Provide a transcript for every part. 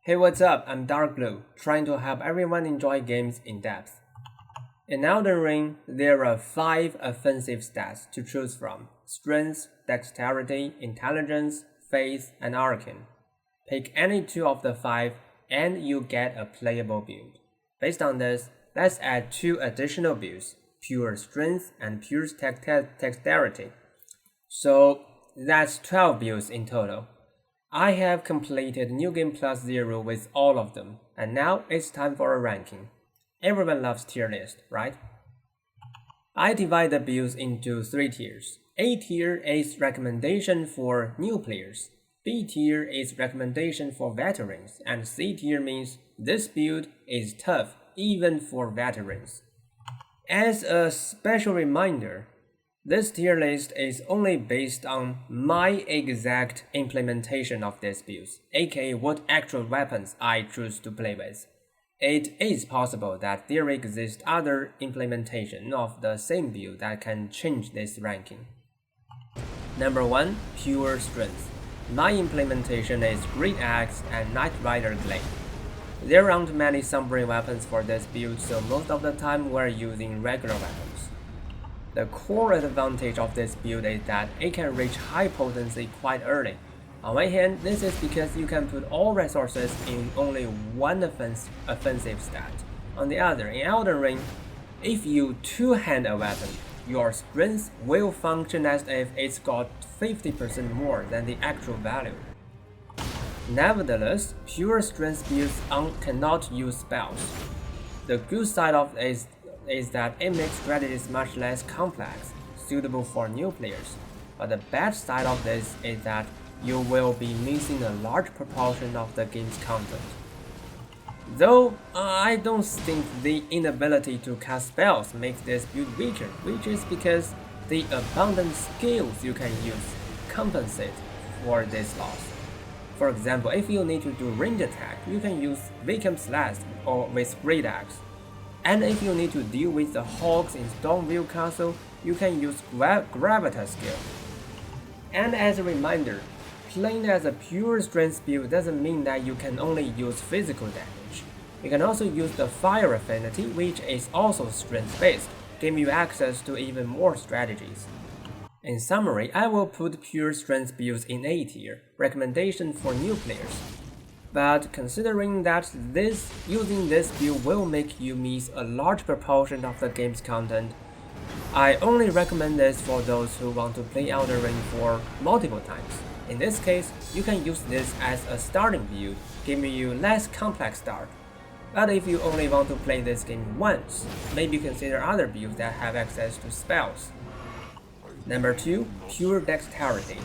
Hey, what's up? I'm Darkbblue, trying to help everyone enjoy games in depth. In Elden Ring, there are 5 offensive stats to choose from: Strength, Dexterity, Intelligence, Faith, and Arcane. Pick any 2 of the 5 and you get a playable build. Based on this, let's add 2 additional builds, Pure Strength and Pure Dexterity. So that's 12 builds in total. I have completed New Game Plus 0 with all of them, and now it's time for a ranking. Everyone loves tier list, right? I divide the builds into 3 tiers. A tier is recommendation for new players, B tier is recommendation for veterans, and C tier means this build is tough even for veterans. As a special reminder, this tier list is only based on my exact implementation of these builds, aka what actual weapons I choose to play with. It is possible that there exist other implementation of the same build that can change this ranking. Number 1. Pure Strength. My implementation is Great Axe and Knight Rider Glaive. There aren't many Sombering weapons for this build, so most of the time we're using regular weapons. The core advantage of this build is that it can reach high potency quite early. On one hand, this is because you can put all resources in only one offensive stat. On the other, in Elden Ring, if you two-hand a weapon, your strength will function as if it's got 50% more than the actual value. Nevertheless, pure strength builds cannot use spells. The good side of it is that it makes strategies much less complex, suitable for new players. But the bad side of this is that you will be missing a large proportion of the game's content. Though, I don't think the inability to cast spells makes this build weaker, which is because the abundant skills you can use compensate for this loss. For example, if you need to do range attack, you can use Vacuum Slash or with Great Axe. And if you need to deal with the hogs in Stormville Castle, you can use Gravitas skill. And as a reminder, playing as a pure strength build doesn't mean that you can only use physical damage. You can also use the fire affinity, which is also strength based, giving you access to even more strategies. In summary, I will put pure strength builds in A tier, recommendation for new players. But considering that using this build will make you miss a large proportion of the game's content, I only recommend this for those who want to play Elden Ring for multiple times. In this case, you can use this as a starting build, giving you less complex start. But if you only want to play this game once, maybe consider other builds that have access to spells. Number 2. Pure Dexterity.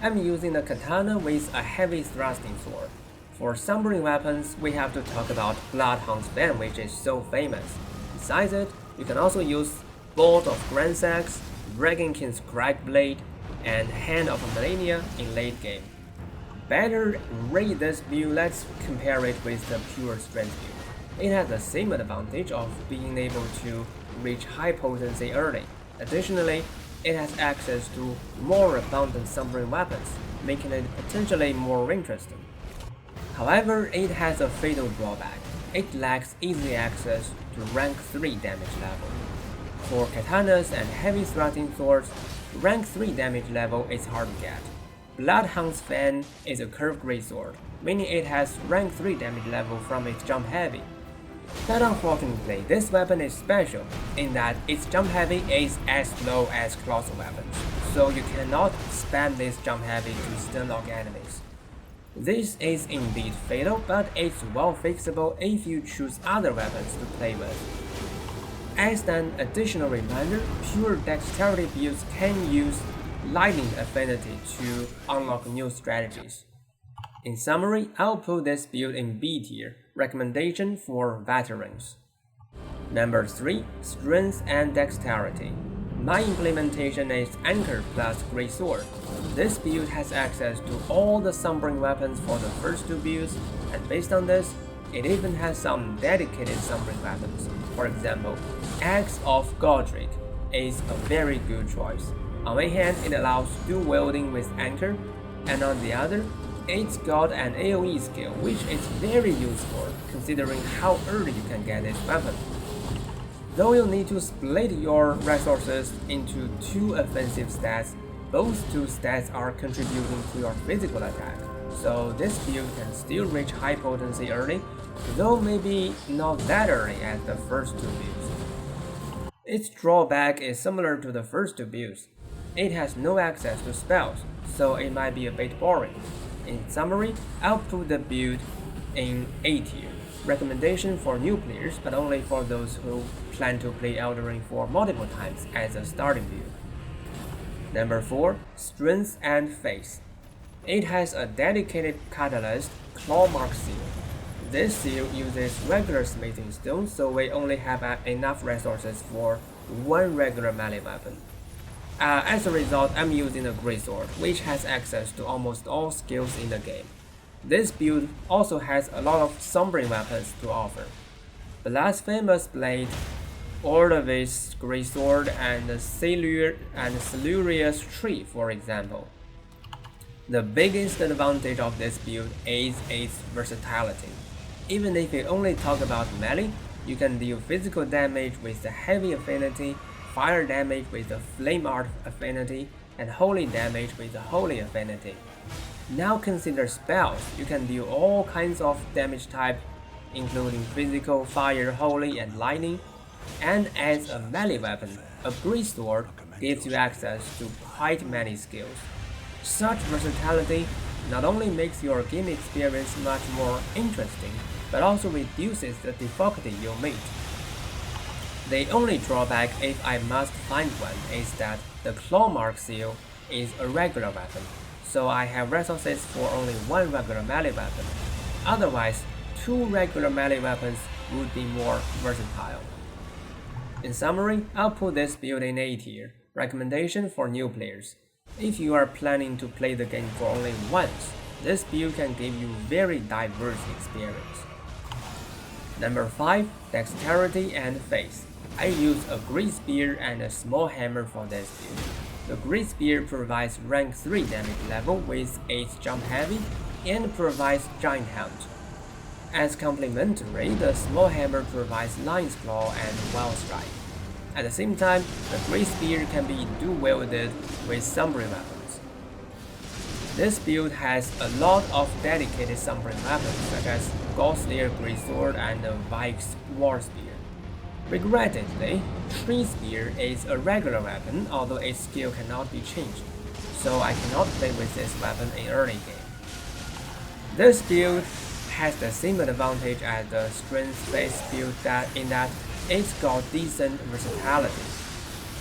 I'm using a katana with a heavy thrusting sword. For Sombering weapons, we have to talk about Bloodhound's Fan, which is so famous. Besides it, you can also use Bolt of Grandsax, Dragon King's Cragblade, and Hand of Millennia in late game. Better rate this build, let's compare it with the Pure Strength build. It has the same advantage of being able to reach high potency early. Additionally, it has access to more abundant Sombering weapons, making it potentially more interesting. However, it has a fatal drawback. It lacks easy access to rank 3 damage level. For katanas and heavy thrusting swords, rank 3 damage level is hard to get. Bloodhound's Fan is a curved greatsword, meaning it has rank 3 damage level from its jump heavy. But unfortunately, this weapon is special in that its jump heavy is as low as close weapons, so you cannot spam this jump heavy to stun lock enemies. This is indeed fatal, but it's well fixable if you choose other weapons to play with. As an additional reminder, pure dexterity builds can use lightning affinity to unlock new strategies. In summary, I'll put this build in B tier, recommendation for veterans. Number 3. Strength and Dexterity. My implementation is Anchor plus Great Sword. This build has access to all the Sombering weapons for the first 2 builds, and based on this, it even has some dedicated Sombering weapons. For example, Axe of Godric is a very good choice. On one hand, it allows dual wielding with Anchor, and on the other, it's got an AoE skill, which is very useful considering how early you can get this weapon. Though you'll need to split your resources into two offensive stats, both two stats are contributing to your physical attack, so this build can still reach high potency early, though maybe not that early as the first two builds. Its drawback is similar to the first two builds. It has no access to spells, so it might be a bit boring. In summary, I'll put the build in A tier. Recommendation for new players, but only for those who plan to play Elden Ring for multiple times as a starting build. Number 4. Strength and Faith. It has a dedicated catalyst, Clawmark Seal. This seal uses regular smithing stone, so we only have enough resources for one regular melee weapon. As a result, I'm using a greatsword, which has access to almost all skills in the game. This build also has a lot of sombering weapons to offer. Blasphemous Blade, Ordavis Greatsword, and Silurious Tree, for example. The biggest advantage of this build is its versatility. Even if you only talk about melee, you can deal physical damage with the heavy affinity, fire damage with the flame art affinity, and holy damage with the holy affinity. Now consider spells. You can deal all kinds of damage type, including physical, fire, holy, and lightning. And as a melee weapon, a greatsword gives you access to quite many skills. Such versatility not only makes your game experience much more interesting, but also reduces the difficulty you'll meet. The only drawback, if I must find one, is that the Clawmark Seal is a regular weapon, so I have resources for only one regular melee weapon. Otherwise, two regular melee weapons would be more versatile. In summary, I'll put this build in A tier. Recommendation for new players. If you are planning to play the game for only once, this build can give you very diverse experience. Number 5. Dexterity and Faith. I use a great spear and a small hammer for this build. The great spear provides rank 3 damage level with its jump heavy and provides giant hunt. As complementary, the small hammer provides lion's claw and wild strike. At the same time, the great spear can be dual wielded with sombering weapons. This build has a lot of dedicated sombering weapons such as Goslir Greatsword and the Vike's War Spear. Regrettably, Tree Spear is a regular weapon, although its skill cannot be changed, so I cannot play with this weapon in early game. This build has the same advantage as the Strength Faith build in that it's got decent versatility.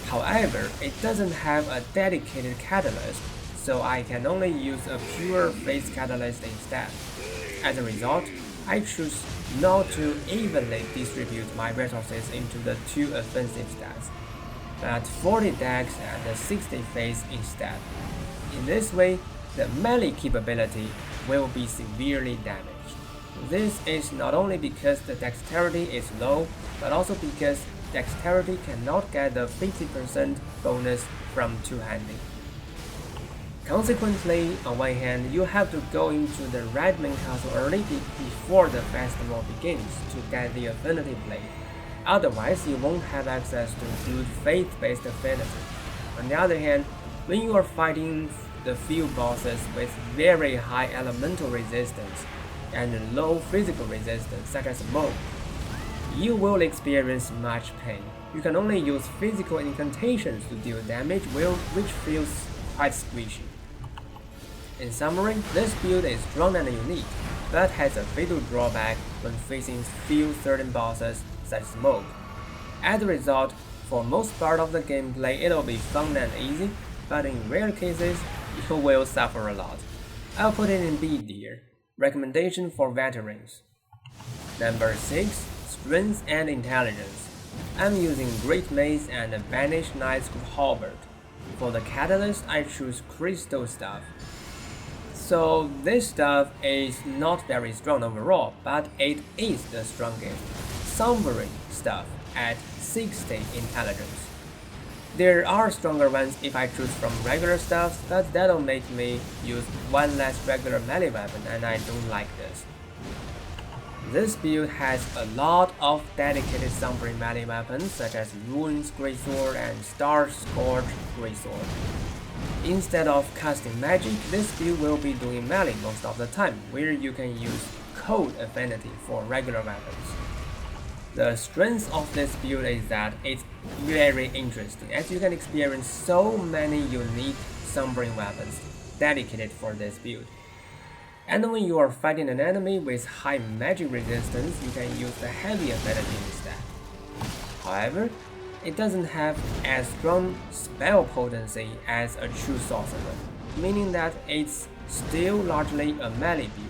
However, it doesn't have a dedicated catalyst, so I can only use a pure Faith catalyst instead. As a result, I choose not to evenly distribute my resources into the two offensive stats, but 40 dex and 60 Faith instead. In this way, the melee capability will be severely damaged. This is not only because the dexterity is low, but also because dexterity cannot get the 50% bonus from two-handing. Consequently, on one hand, you have to go into the Red Main Castle early before the festival begins to get the affinity blade. Otherwise, you won't have access to good faith-based affinity. On the other hand, when you are fighting the few bosses with very high elemental resistance and low physical resistance, such as Mob, you will experience much pain. You can only use physical incantations to deal damage, which feels quite squishy. In summary, this build is strong and unique, but has a fatal drawback when facing few certain bosses such as Mob. As a result, for most part of the gameplay it'll be fun and easy, but in rare cases, you will suffer a lot. I'll put it in B tier. Recommendation for veterans. Number 6. Strength and Intelligence. I'm using Great Mace and a Banished Knight's Halberd. For the catalyst, I choose Crystal Stuff. So this stuff is not very strong overall, but it is the strongest. Sombering stuff at 60 intelligence. There are stronger ones if I choose from regular stuffs, but that'll make me use one less regular melee weapon, and I don't like this. This build has a lot of dedicated Sombring melee weapons such as Ruin's Greatsword and Star Scourge Greatsword. Instead of casting magic, this build will be doing melee most of the time, where you can use cold affinity for regular weapons. The strength of this build is that it's very interesting, as you can experience so many unique Sombring weapons dedicated for this build. And when you are fighting an enemy with high magic resistance, you can use the heavy affinity instead. However, it doesn't have as strong spell potency as a true sorcerer, meaning that it's still largely a melee build.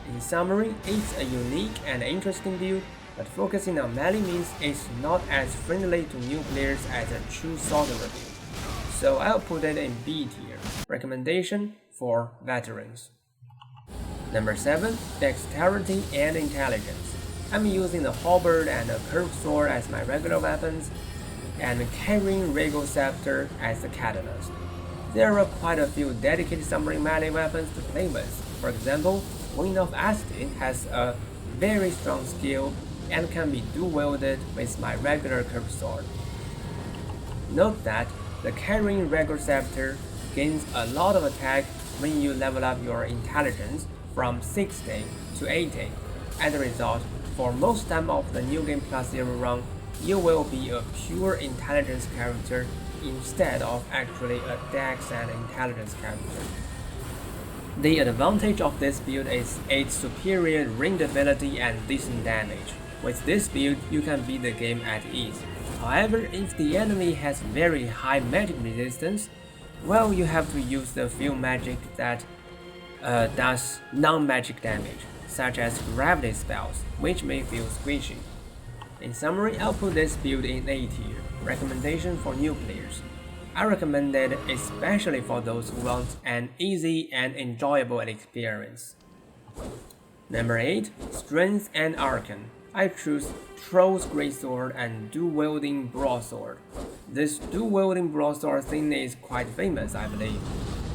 In summary, it's a unique and interesting build, but focusing on melee means it's not as friendly to new players as a true sorcerer build. So I'll put it in B tier, recommendation for veterans. Number 7. Dexterity and Intelligence. I'm using the halberd and a curved sword as my regular weapons, and carrying Regal Scepter as the catalyst. There are quite a few dedicated Sombring melee weapons to play with. For example, Wind of Asti has a very strong skill and can be dual-wielded with my regular curved sword. Note that the carrying Regal Scepter gains a lot of attack when you level up your intelligence from 60 to 80. As a result, for most time of the New Game Plus Zero run, you will be a pure intelligence character instead of actually a dex and intelligence character. The advantage of this build is its superior ranged ability and decent damage. With this build, you can beat the game at ease. However, if the enemy has very high magic resistance, well, you have to use the few magic that does non-magic damage, such as gravity spells, which may feel squishy. In summary, I'll put this build in A tier, recommendation for new players. I recommend it especially for those who want an easy and enjoyable experience. Number 8. Strength and Arcane. I choose Troll's Greatsword and dual-wielding broadsword. This dual-wielding broadsword thing is quite famous, I believe.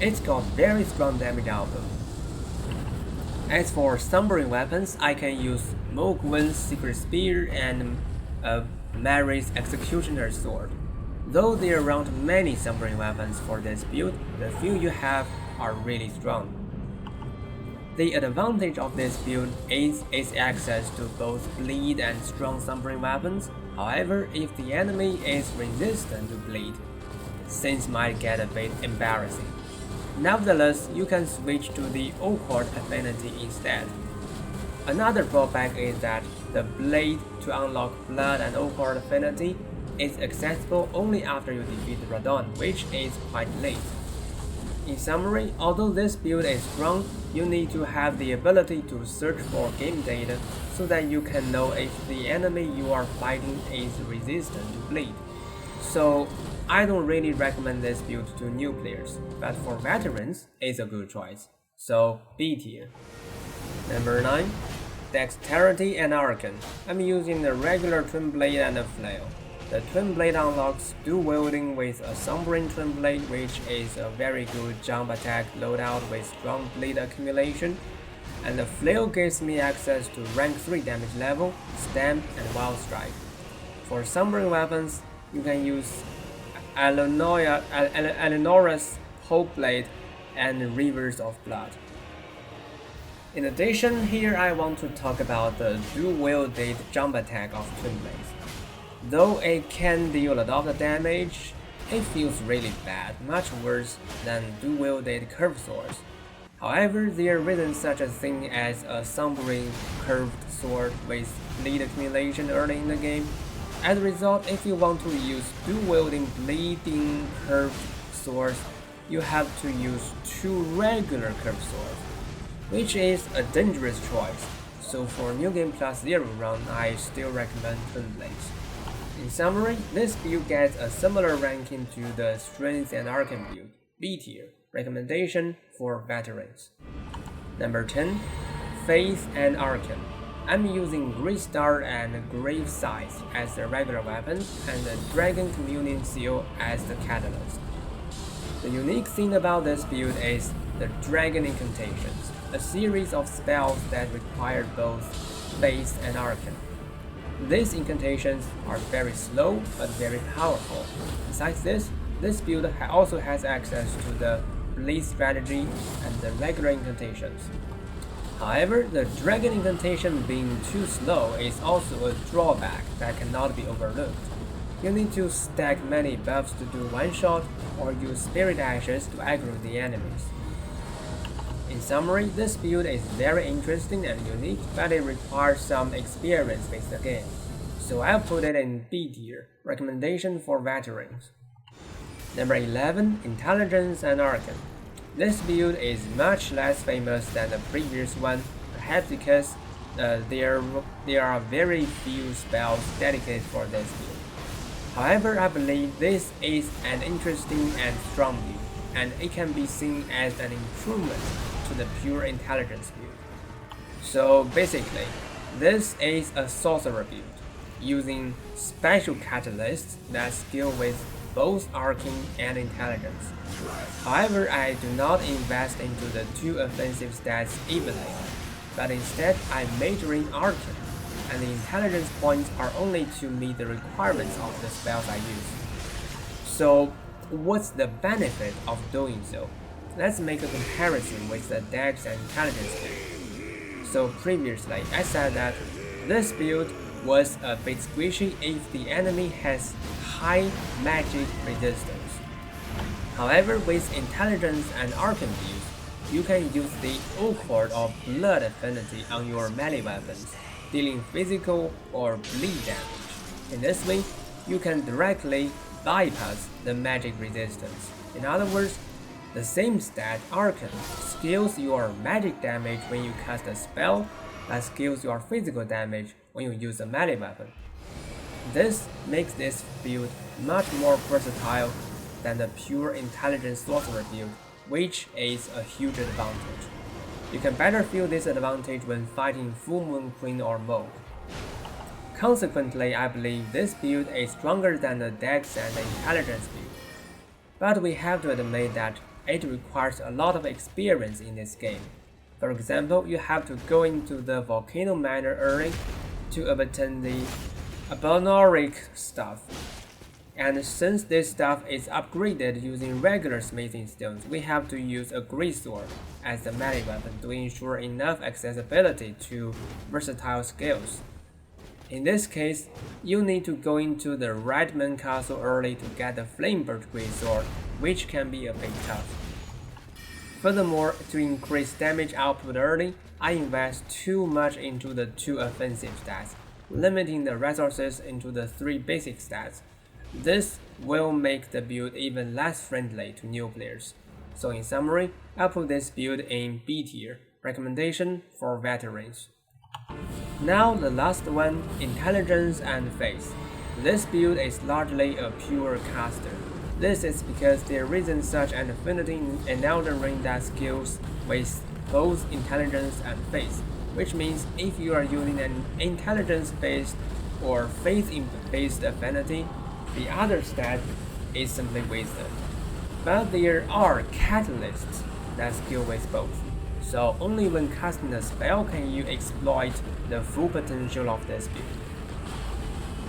It's got very strong damage output. As for Sombring weapons, I can use Mogwen's Secret Spear and Mary's Executioner Sword. Though there aren't many Sombring weapons for this build, the few you have are really strong. The advantage of this build is its access to both bleed and strong Sombring weapons. However, if the enemy is resistant to bleed, things might get a bit embarrassing. Nevertheless, you can switch to the Occult affinity instead. Another drawback is that the blade to unlock Blood and Occult affinity is accessible only after you defeat Radon, which is quite late. In summary, although this build is strong, you need to have the ability to search for game data so that you can know if the enemy you are fighting is resistant to bleed. So, I don't really recommend this build to new players, but for veterans, it's a good choice. So, B tier. Number 9. Dexterity and Arcane. I'm using the regular Twin Blade and a Flail. The Twin Blade unlocks dual-wielding with a Sombring Twin Blade, which is a very good jump attack loadout with strong bleed accumulation, and the Flail gives me access to rank 3 damage level, Stamp, and Wild Strike. For Sombring weapons, you can use Eleonora's Hope Blade and Rivers of Blood. In addition, here I want to talk about the dual-wielded jump attack of Twin Blades. Though it can deal a lot of damage, it feels really bad, much worse than dual-wielded curved swords. However, there isn't such a thing as a Sombring curved sword with bleed accumulation early in the game. As a result, if you want to use dual-wielding bleeding curved swords, you have to use 2 regular curved swords, which is a dangerous choice. So for New Game Plus Zero run, I still recommend Twin Blades. In summary, this build gets a similar ranking to the Strength and Arcane build, B tier, recommendation for veterans. Number 10. Faith and Arcane. I'm using Great Star and Grave Scythe as the regular weapons and the Dragon Communion Seal as the catalyst. The unique thing about this build is the Dragon Incantations, a series of spells that require both Faith and Arcane. These incantations are very slow but very powerful. Besides this build also has access to the Bleed strategy and the regular incantations. However, the Dragon Incantation being too slow is also a drawback that cannot be overlooked. You need to stack many buffs to do one-shot or use Spirit Ashes to aggro the enemies. In summary, this build is very interesting and unique, but it requires some experience with the game. So I'll put it in B tier, recommendation for veterans. Number 11, Intelligence and Arcane. This build is much less famous than the previous one, perhaps because there are very few spells dedicated for this build. However, I believe this is an interesting and strong build, and it can be seen as an improvement to the pure intelligence build. So basically, this is a sorcerer build, using special catalysts that scale with both arcane and intelligence. However, I do not invest into the two offensive stats evenly, but instead I major in arcane, and the intelligence points are only to meet the requirements of the spells I use. So what's the benefit of doing so? Let's make a comparison with the Dex and Intelligence build. So previously I said that this build was a bit squishy if the enemy has high magic resistance. However, with Intelligence and Arcane builds, you can use the Accord or Blood affinity on your melee weapons, dealing physical or bleed damage. In this way, you can directly bypass the magic resistance. In other words, the same stat Arcane scales your magic damage when you cast a spell, but scales your physical damage when you use a melee weapon. This makes this build much more versatile than the pure intelligence sorcerer build, which is a huge advantage. You can better feel this advantage when fighting Full Moon Queen or Mogue. Consequently, I believe this build is stronger than the Dex and the Intelligence build. But we have to admit that it requires a lot of experience in this game. For example, you have to go into the Volcano Manor early to obtain the Abolnoric stuff. And since this stuff is upgraded using regular smithing stones, we have to use a great sword as the melee weapon to ensure enough accessibility to versatile skills. In this case, you need to go into the Redman Castle early to get the Flamebird Greatsword, which can be a bit tough. Furthermore, to increase damage output early, I invest too much into the two offensive stats, limiting the resources into the three basic stats. This will make the build even less friendly to new players. So in summary, I'll put this build in B tier, recommendation for veterans. Now the last one, Intelligence and Faith. This build is largely a pure caster. This is because there isn't such an affinity in Elden Ring that scales with both Intelligence and Faith, which means if you are using an Intelligence-based or Faith-based affinity, the other stat is simply Wisdom. But there are catalysts that scale with both, so only when casting a spell can you exploit the full potential of this build.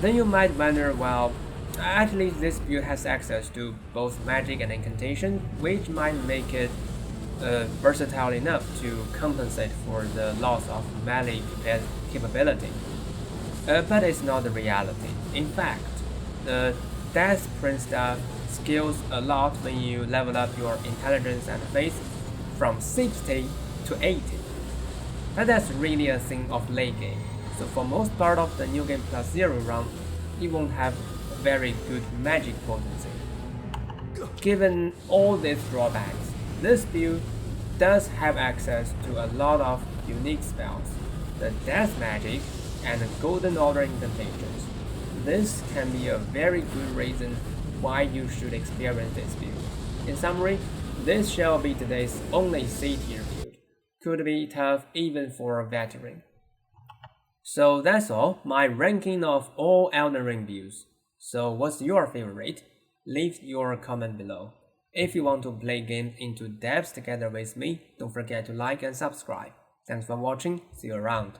Then you might wonder, well, at least this build has access to both magic and incantation, which might make it versatile enough to compensate for the loss of melee capability. But it's not the reality. In fact, the Death Prince stuff scales a lot when you level up your Intelligence and Faith from 60 to 80. But that's really a thing of late game, so for most part of the New Game Plus Zero run, you won't have very good magic potency. Given all these drawbacks, this build does have access to a lot of unique spells, the Death Magic and the Golden Order Incantations. This can be a very good reason why you should experience this build. In summary, this shall be today's only C tier build. Could be tough even for a veteran. So that's all, my ranking of all Elden Ring builds. So what's your favorite? Leave your comment below. If you want to play games into depth together with me, don't forget to like and subscribe. Thanks for watching, see you around.